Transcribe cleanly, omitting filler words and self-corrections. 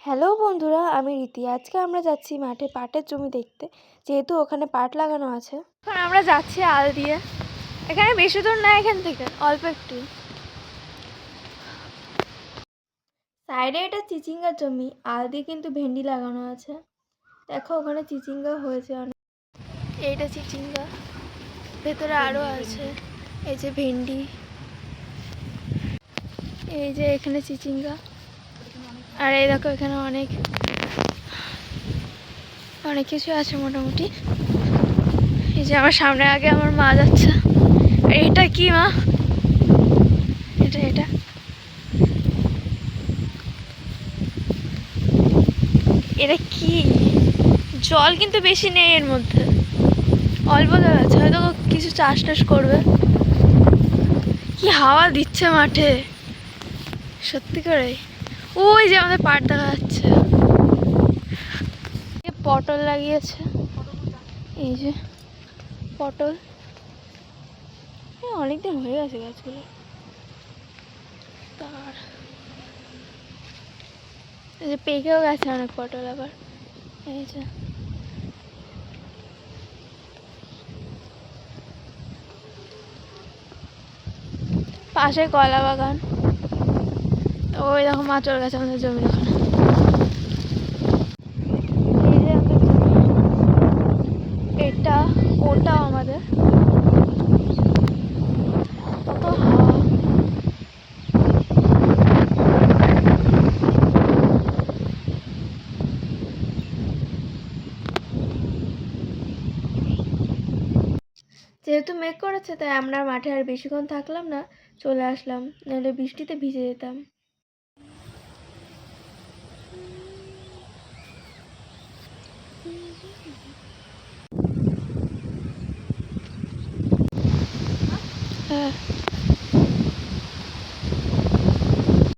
Hello বন্ধুরা, আমি রীতি। আজকে আমরা যাচ্ছি মাঠে পাটের জমি দেখতে, যেহেতু ওখানে পাট লাগানো আছে। এখন আমরা যাচ্ছি আল দিয়ে। এখানে বেশি দূর না, এখান থেকে অল্প একটু। সাইডে এটা চিচিঙ্গার জমি, আল দিয়ে কিন্তু ভেন্ডি লাগানো আছে। দেখো ওখানে চিচিঙ্গা হয়েছে অনেক। এইটা চিচিঙ্গা, ভেতরে আরও আছে। এই যে ভেন্ডি, এই যে এখানে চিচিঙ্গা, আর এই দেখো এখানে অনেক কিছু আছে মোটামুটি। এই যে আমার সামনে আগে আমার মা যাচ্ছে। আর এটা কি মা? এটা এটা কি? জল কিন্তু বেশি নেই এর মধ্যে, অল্প জল আছে, হয়তো কিছু চাষ টাস করবে। কি হাওয়া দিচ্ছে মাঠে, সত্যি করে। ওই যে আমাদের পাট দেখা যাচ্ছে, পটল লাগিয়েছে। এই যে পটল, অনেকদিন হয়ে গেছে গাছগুলো। তার এই যে পেকেও গেছে অনেক পটল আবার। এই যে পাশে কলা বাগান। ওই দেখো মাচল গাছ আমাদের জমি ওখানে। এই যে আমাদের জমি, এটা ওটা আমাদের। কত হাওয়া। যেহেতু মেঘ করেছে, তাই আমরা মাঠে আর বেশিক্ষণ থাকলাম না, চলে আসলাম, নাহলে বৃষ্টিতে ভিজে যেতাম। হ্যাঁ।